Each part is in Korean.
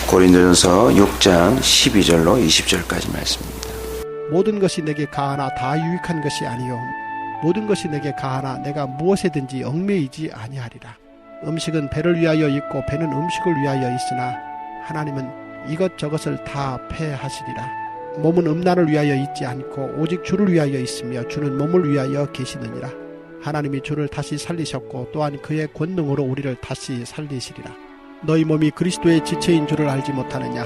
고린도전서 6장 12절로 20절까지 말씀입니다. 모든 것이 내게 가하나 다 유익한 것이 아니요 모든 것이 내게 가하나 내가 무엇에든지 얽매이지 아니하리라. 음식은 배를 위하여 있고 배는 음식을 위하여 있으나 하나님은 이것저것을 다 패하시리라. 몸은 음란을 위하여 있지 않고 오직 주를 위하여 있으며 주는 몸을 위하여 계시느니라. 하나님이 주를 다시 살리셨고 또한 그의 권능으로 우리를 다시 살리시리라. 너희 몸이 그리스도의 지체인 줄을 알지 못하느냐?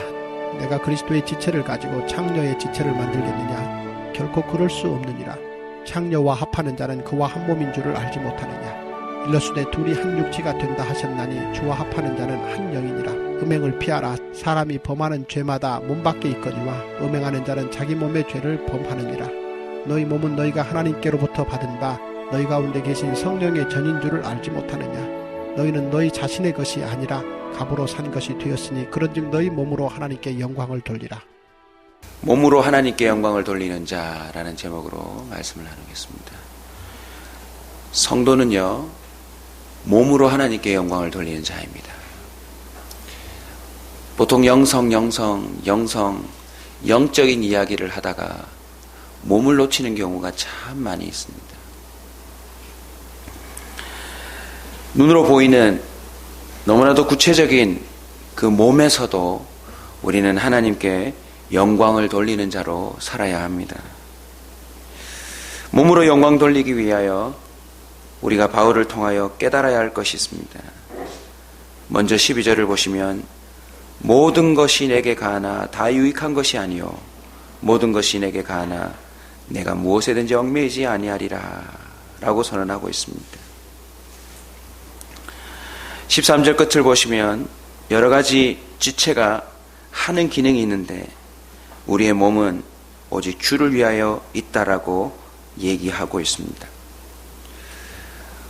내가 그리스도의 지체를 가지고 창녀의 지체를 만들겠느냐? 결코 그럴 수 없느니라. 창녀와 합하는 자는 그와 한 몸인 줄을 알지 못하느냐? 일러스되 둘이 한 육체가 된다 하셨나니 주와 합하는 자는 한 영이니라. 음행을 피하라. 사람이 범하는 죄마다 몸 밖에 있거니와 음행하는 자는 자기 몸의 죄를 범하느니라. 너희 몸은 너희가 하나님께로부터 받은 바 너희 가운데 계신 성령의 전인 줄을 알지 못하느냐? 너희는 너희 자신의 것이 아니라 값으로 산 것이 되었으니 그런즉 너희 몸으로 하나님께 영광을 돌리라. 몸으로 하나님께 영광을 돌리는 자라는 제목으로 말씀을 나누겠습니다. 성도는요, 몸으로 하나님께 영광을 돌리는 자입니다. 보통 영적인 이야기를 하다가 몸을 놓치는 경우가 참 많이 있습니다. 눈으로 보이는 너무나도 구체적인 그 몸에서도 우리는 하나님께 영광을 돌리는 자로 살아야 합니다. 몸으로 영광 돌리기 위하여 우리가 바울을 통하여 깨달아야 할 것이 있습니다. 먼저 12절을 보시면 모든 것이 내게 가하나 다 유익한 것이 아니요 모든 것이 내게 가하나 내가 무엇에든지 얽매이지 아니하리라 라고 선언하고 있습니다. 13절 끝을 보시면 여러 가지 지체가 하는 기능이 있는데 우리의 몸은 오직 주를 위하여 있다라고 얘기하고 있습니다.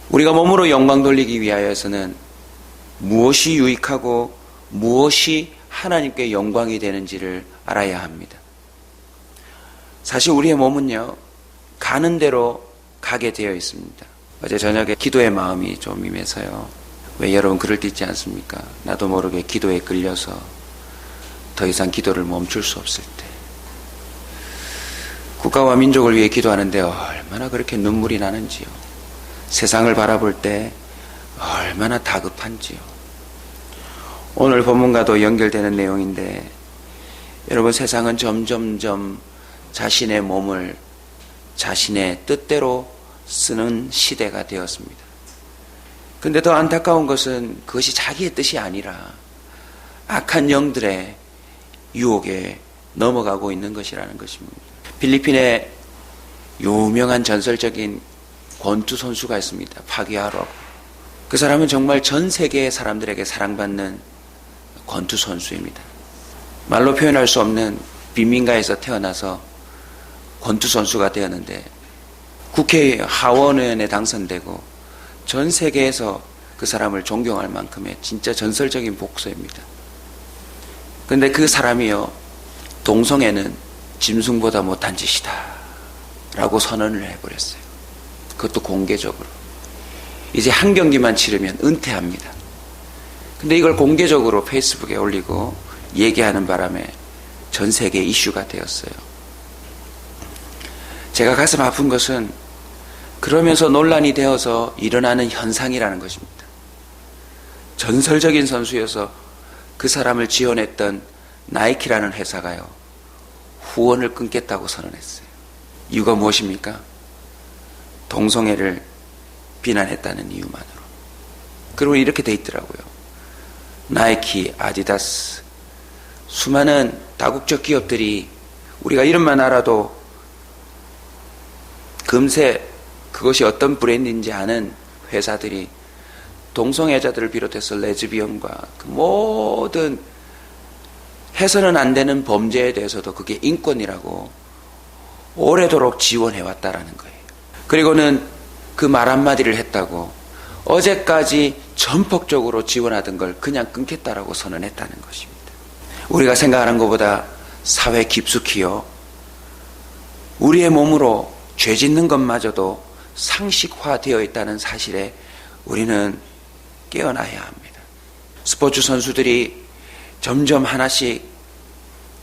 우리가 몸으로 영광 돌리기 위하여서는 무엇이 유익하고 무엇이 하나님께 영광이 되는지를 알아야 합니다. 사실 우리의 몸은요, 가는 대로 가게 되어 있습니다. 어제 저녁에 기도의 마음이 좀 임해서요. 왜 여러분 그럴 때 있지 않습니까? 나도 모르게 기도에 끌려서 더 이상 기도를 멈출 수 없을 때, 국가와 민족을 위해 기도하는데 얼마나 그렇게 눈물이 나는지요. 세상을 바라볼 때 얼마나 다급한지요. 오늘 본문과도 연결되는 내용인데 여러분, 세상은 점점점 자신의 몸을 자신의 뜻대로 쓰는 시대가 되었습니다. 근데 더 안타까운 것은 그것이 자기의 뜻이 아니라 악한 영들의 유혹에 넘어가고 있는 것이라는 것입니다. 필리핀에 유명한 전설적인 권투 선수가 있습니다. 파기아로. 그 사람은 정말 전 세계 사람들에게 사랑받는 권투 선수입니다. 말로 표현할 수 없는 빈민가에서 태어나서 권투 선수가 되었는데 국회 하원의원에 당선되고 전 세계에서 그 사람을 존경할 만큼의 진짜 전설적인 복서입니다. 그런데 그 사람이요, 동성애는 짐승보다 못한 짓이다 라고 선언을 해버렸어요. 그것도 공개적으로. 이제 한 경기만 치르면 은퇴합니다. 근데 이걸 공개적으로 페이스북에 올리고 얘기하는 바람에 전 세계 이슈가 되었어요. 제가 가슴 아픈 것은 그러면서 논란이 되어서 일어나는 현상이라는 것입니다. 전설적인 선수여서 그 사람을 지원했던 나이키라는 회사가요, 후원을 끊겠다고 선언했어요. 이유가 무엇입니까? 동성애를 비난했다는 이유만으로. 그리고 이렇게 돼 있더라고요. 나이키, 아디다스, 수많은 다국적 기업들이 우리가 이름만 알아도 금세 그것이 어떤 브랜드인지 아는 회사들이 동성애자들을 비롯해서 레즈비언과 그 모든 해서는 안 되는 범죄에 대해서도 그게 인권이라고 오래도록 지원해왔다라는 거예요. 그리고는 그 말 한마디를 했다고 어제까지 전폭적으로 지원하던 걸 그냥 끊겠다라고 선언했다는 것입니다. 우리가 생각하는 것보다 사회 깊숙이요, 우리의 몸으로 죄 짓는 것마저도 상식화되어 있다는 사실에 우리는 깨어나야 합니다. 스포츠 선수들이 점점 하나씩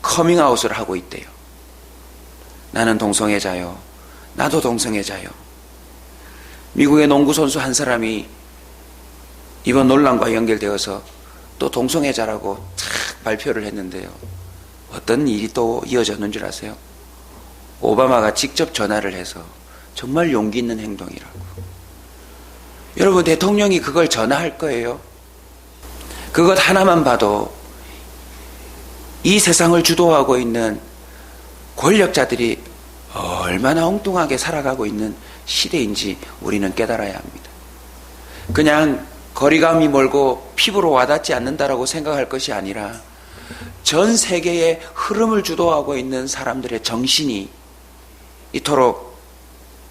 커밍아웃을 하고 있대요. 나는 동성애자요. 나도 동성애자요. 미국의 농구 선수 한 사람이 이번 논란과 연결되어서 또 동성애자라고 착 발표를 했는데요. 어떤 일이 또 이어졌는 줄 아세요? 오바마가 직접 전화를 해서 정말 용기 있는 행동이라고. 여러분, 대통령이 그걸 전화할 거예요? 그것 하나만 봐도 이 세상을 주도하고 있는 권력자들이 얼마나 엉뚱하게 살아가고 있는 시대인지 우리는 깨달아야 합니다. 그냥 거리감이 멀고 피부로 와닿지 않는다라고 생각할 것이 아니라 전 세계의 흐름을 주도하고 있는 사람들의 정신이 이토록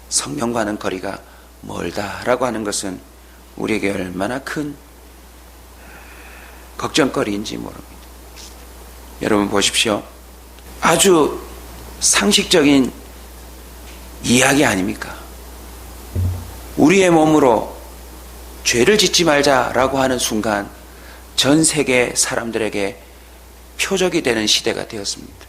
성령과는 거리가 멀다라고 하는 것은 우리에게 얼마나 큰 걱정거리인지 모릅니다. 여러분 보십시오. 아주 상식적인 이야기 아닙니까? 우리의 몸으로 죄를 짓지 말자라고 하는 순간 전 세계 사람들에게 표적이 되는 시대가 되었습니다.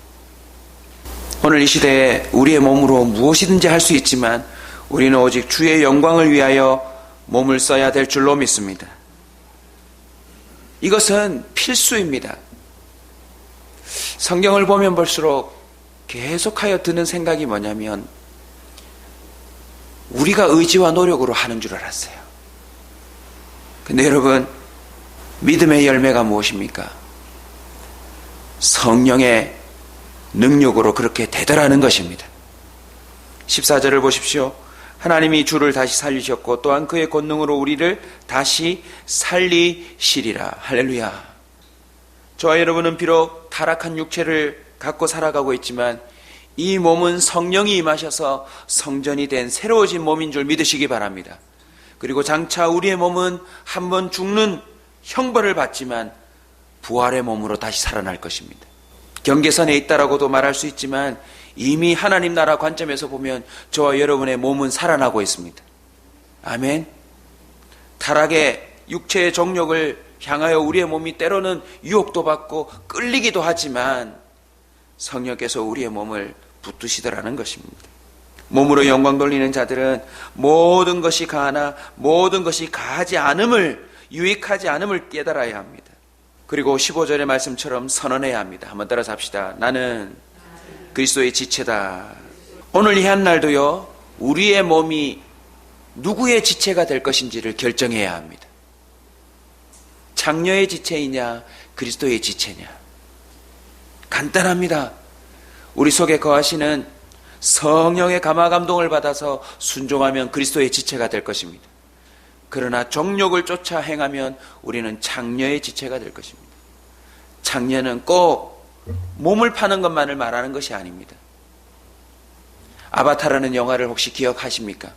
오늘 이 시대에 우리의 몸으로 무엇이든지 할 수 있지만 우리는 오직 주의 영광을 위하여 몸을 써야 될 줄로 믿습니다. 이것은 필수입니다. 성경을 보면 볼수록 계속하여 드는 생각이 뭐냐면 우리가 의지와 노력으로 하는 줄 알았어요. 근데 여러분, 믿음의 열매가 무엇입니까? 성령의 능력으로 그렇게 되더라는 것입니다. 14절을 보십시오. 하나님이 주를 다시 살리셨고 또한 그의 권능으로 우리를 다시 살리시리라. 할렐루야. 저와 여러분은 비록 타락한 육체를 갖고 살아가고 있지만 이 몸은 성령이 임하셔서 성전이 된 새로워진 몸인 줄 믿으시기 바랍니다. 그리고 장차 우리의 몸은 한번 죽는 형벌을 받지만 부활의 몸으로 다시 살아날 것입니다. 경계선에 있다라고도 말할 수 있지만 이미 하나님 나라 관점에서 보면 저와 여러분의 몸은 살아나고 있습니다. 아멘. 타락의 육체의 정욕을 향하여 우리의 몸이 때로는 유혹도 받고 끌리기도 하지만 성령께서 우리의 몸을 붙드시더라는 것입니다. 몸으로 영광 돌리는 자들은 모든 것이 가하나 모든 것이 가하지 않음을, 유익하지 않음을 깨달아야 합니다. 그리고 15절의 말씀처럼 선언해야 합니다. 한번 따라서 합시다. 나는 그리스도의 지체다. 오늘 이 한날도요, 우리의 몸이 누구의 지체가 될 것인지를 결정해야 합니다. 장녀의 지체이냐, 그리스도의 지체냐. 간단합니다. 우리 속에 거하시는 성령의 감화 감동을 받아서 순종하면 그리스도의 지체가 될 것입니다. 그러나 정욕을 쫓아 행하면 우리는 장녀의 지체가 될 것입니다. 장녀는 꼭 몸을 파는 것만을 말하는 것이 아닙니다. 아바타라는 영화를 혹시 기억하십니까?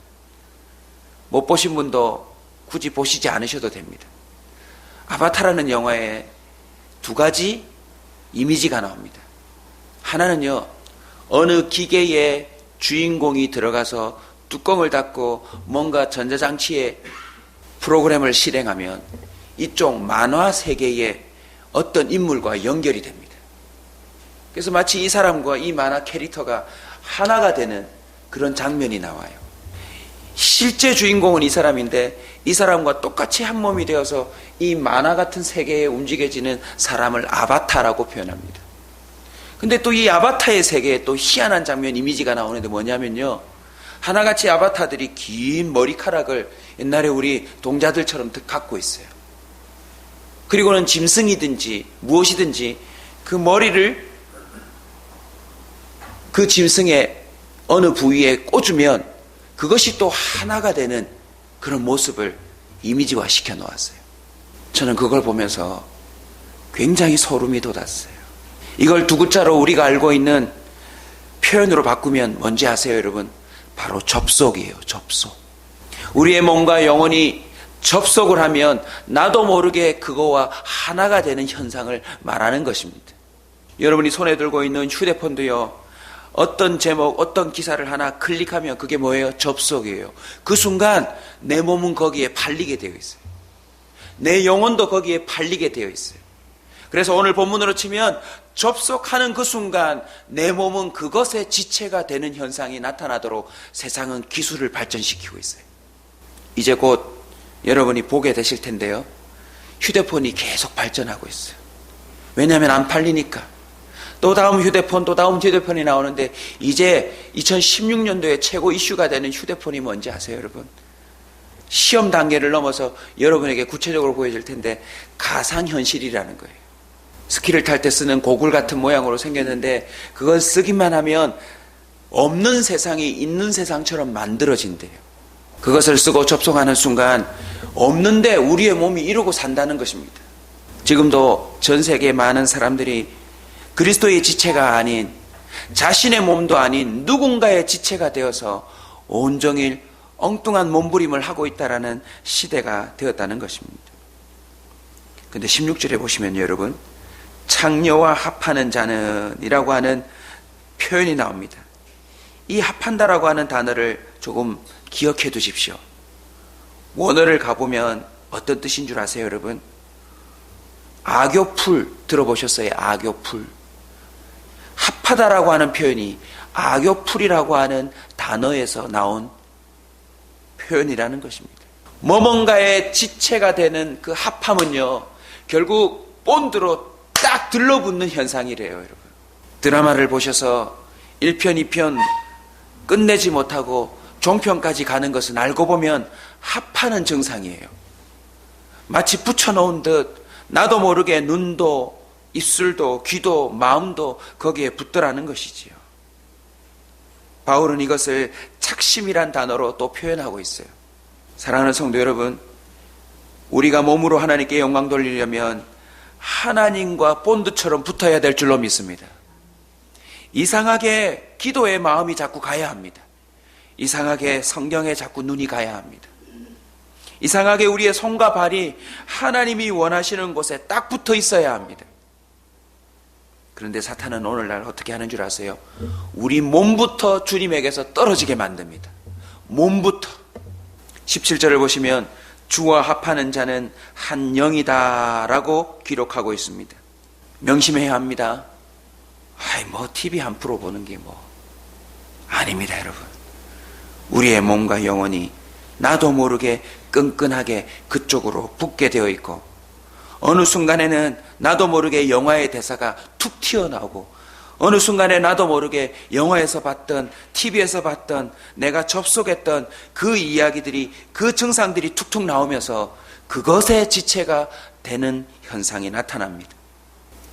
못 보신 분도 굳이 보시지 않으셔도 됩니다. 아바타라는 영화에 두 가지 이미지가 나옵니다. 하나는요, 어느 기계에 주인공이 들어가서 뚜껑을 닫고 뭔가 전자장치에 프로그램을 실행하면 이쪽 만화 세계의 어떤 인물과 연결이 됩니다. 그래서 마치 이 사람과 이 만화 캐릭터가 하나가 되는 그런 장면이 나와요. 실제 주인공은 이 사람인데 이 사람과 똑같이 한 몸이 되어서 이 만화 같은 세계에 움직여지는 사람을 아바타라고 표현합니다. 근데 또 이 아바타의 세계에 또 희한한 장면, 이미지가 나오는데 뭐냐면요, 하나같이 아바타들이 긴 머리카락을 옛날에 우리 동자들처럼 갖고 있어요. 그리고는 짐승이든지 무엇이든지 그 머리를 그 짐승의 어느 부위에 꽂으면 그것이 또 하나가 되는 그런 모습을 이미지화 시켜 놓았어요. 저는 그걸 보면서 굉장히 소름이 돋았어요. 이걸 두 글자로 우리가 알고 있는 표현으로 바꾸면 뭔지 아세요, 여러분? 바로 접속이에요. 접속. 우리의 몸과 영혼이 접속을 하면 나도 모르게 그거와 하나가 되는 현상을 말하는 것입니다. 여러분이 손에 들고 있는 휴대폰도요, 어떤 제목, 어떤 기사를 하나 클릭하면 그게 뭐예요? 접속이에요. 그 순간 내 몸은 거기에 팔리게 되어 있어요. 내 영혼도 거기에 팔리게 되어 있어요. 그래서 오늘 본문으로 치면 접속하는 그 순간 내 몸은 그것의 지체가 되는 현상이 나타나도록 세상은 기술을 발전시키고 있어요. 이제 곧 여러분이 보게 되실 텐데요. 휴대폰이 계속 발전하고 있어요. 왜냐하면 안 팔리니까. 또 다음 휴대폰, 또 다음 휴대폰이 나오는데 이제 2016년도에 최고 이슈가 되는 휴대폰이 뭔지 아세요, 여러분? 시험 단계를 넘어서 여러분에게 구체적으로 보여줄 텐데 가상현실이라는 거예요. 스키를 탈 때 쓰는 고글 같은 모양으로 생겼는데 그걸 쓰기만 하면 없는 세상이 있는 세상처럼 만들어진대요. 그것을 쓰고 접속하는 순간 없는데 우리의 몸이 이러고 산다는 것입니다. 지금도 전 세계 많은 사람들이 그리스도의 지체가 아닌 자신의 몸도 아닌 누군가의 지체가 되어서 온종일 엉뚱한 몸부림을 하고 있다라는 시대가 되었다는 것입니다. 근데 16절에 보시면 여러분 창녀와 합하는 자는 이라고 하는 표현이 나옵니다. 이 합한다라고 하는 단어를 조금 기억해 두십시오. 원어를 가보면 어떤 뜻인 줄 아세요, 여러분? 악교풀 들어보셨어요? 악교풀. 합하다라고 하는 표현이 악교풀이라고 하는 단어에서 나온 표현이라는 것입니다. 뭔가의 지체가 되는 그 합함은요, 결국 본드로 딱 들러붙는 현상이래요, 여러분. 드라마를 보셔서 1편, 2편 끝내지 못하고 종편까지 가는 것은 알고 보면 합하는 증상이에요. 마치 붙여놓은 듯 나도 모르게 눈도 입술도 귀도 마음도 거기에 붙더라는 것이지요. 바울은 이것을 착심이란 단어로 또 표현하고 있어요. 사랑하는 성도 여러분, 우리가 몸으로 하나님께 영광 돌리려면 하나님과 본드처럼 붙어야 될 줄로 믿습니다. 이상하게 기도의 마음이 자꾸 가야 합니다. 이상하게 성경에 자꾸 눈이 가야 합니다. 이상하게 우리의 손과 발이 하나님이 원하시는 곳에 딱 붙어 있어야 합니다. 그런데 사탄은 오늘날 어떻게 하는 줄 아세요? 우리 몸부터 주님에게서 떨어지게 만듭니다. 몸부터. 17절을 보시면 주와 합하는 자는 한 영이다 라고 기록하고 있습니다. 명심해야 합니다. TV 한 프로 보는 게 아닙니다, 여러분. 우리의 몸과 영혼이 나도 모르게 끈끈하게 그쪽으로 붙게 되어 있고, 어느 순간에는 나도 모르게 영화의 대사가 툭 튀어나오고, 어느 순간에 나도 모르게 영화에서 봤던, TV에서 봤던, 내가 접속했던 그 이야기들이, 그 증상들이 툭툭 나오면서 그것의 지체가 되는 현상이 나타납니다.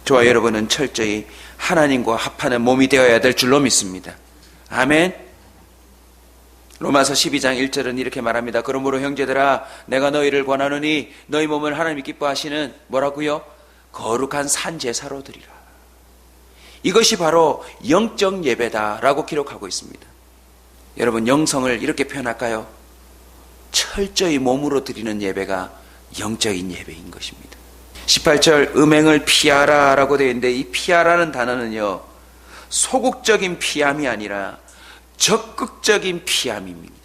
저와 여러분은 철저히 하나님과 합하는 몸이 되어야 될 줄로 믿습니다. 아멘. 로마서 12장 1절은 이렇게 말합니다. 그러므로 형제들아, 내가 너희를 권하노니 너희 몸을 하나님이 기뻐하시는 뭐라고요? 거룩한 산제사로 드리라. 이것이 바로 영적 예배다라고 기록하고 있습니다. 여러분, 영성을 이렇게 표현할까요? 철저히 몸으로 드리는 예배가 영적인 예배인 것입니다. 18절 음행을 피하라 라고 되어 있는데, 이 피하라는 단어는요, 소극적인 피함이 아니라 적극적인 피함입니다.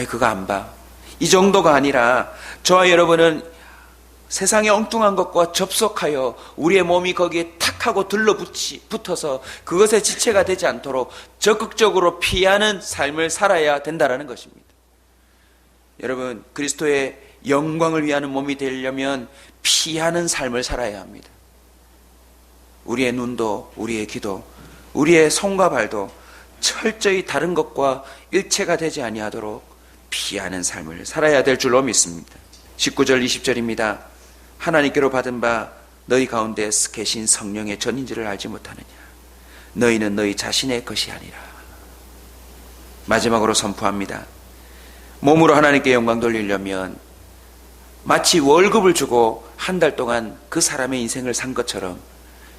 그거 안 봐. 이 정도가 아니라 저와 여러분은 세상의 엉뚱한 것과 접속하여 우리의 몸이 거기에 탁 하고 들러붙어서 그것의 지체가 되지 않도록 적극적으로 피하는 삶을 살아야 된다는 것입니다. 여러분, 그리스도의 영광을 위하는 몸이 되려면 피하는 삶을 살아야 합니다. 우리의 눈도, 우리의 귀도, 우리의 손과 발도 철저히 다른 것과 일체가 되지 아니하도록 피하는 삶을 살아야 될 줄로 믿습니다. 19절 20절입니다. 하나님께로 받은 바 너희 가운데 계신 성령의 전인지를 알지 못하느냐. 너희는 너희 자신의 것이 아니라. 마지막으로 선포합니다. 몸으로 하나님께 영광 돌리려면 마치 월급을 주고 한 달 동안 그 사람의 인생을 산 것처럼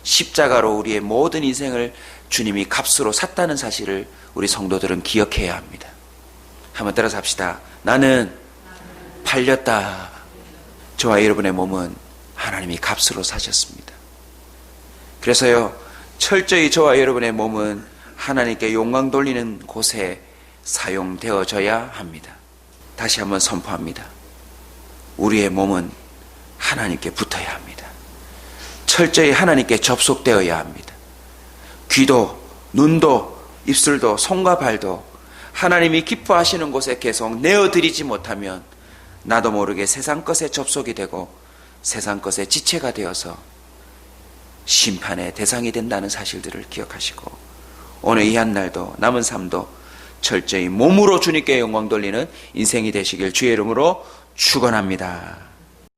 십자가로 우리의 모든 인생을 주님이 값으로 샀다는 사실을 우리 성도들은 기억해야 합니다. 한번 따라서 합시다. 나는 팔렸다. 저와 여러분의 몸은 하나님이 값으로 사셨습니다. 그래서요, 철저히 저와 여러분의 몸은 하나님께 영광 돌리는 곳에 사용되어져야 합니다. 다시 한번 선포합니다. 우리의 몸은 하나님께 붙어야 합니다. 철저히 하나님께 접속되어야 합니다. 귀도, 눈도, 입술도, 손과 발도 하나님이 기뻐하시는 곳에 계속 내어드리지 못하면 나도 모르게 세상 것에 접속이 되고 세상 것에 지체가 되어서 심판의 대상이 된다는 사실들을 기억하시고 오늘 이 한날도 남은 삶도 철저히 몸으로 주님께 영광 돌리는 인생이 되시길 주의 이름으로 축원합니다.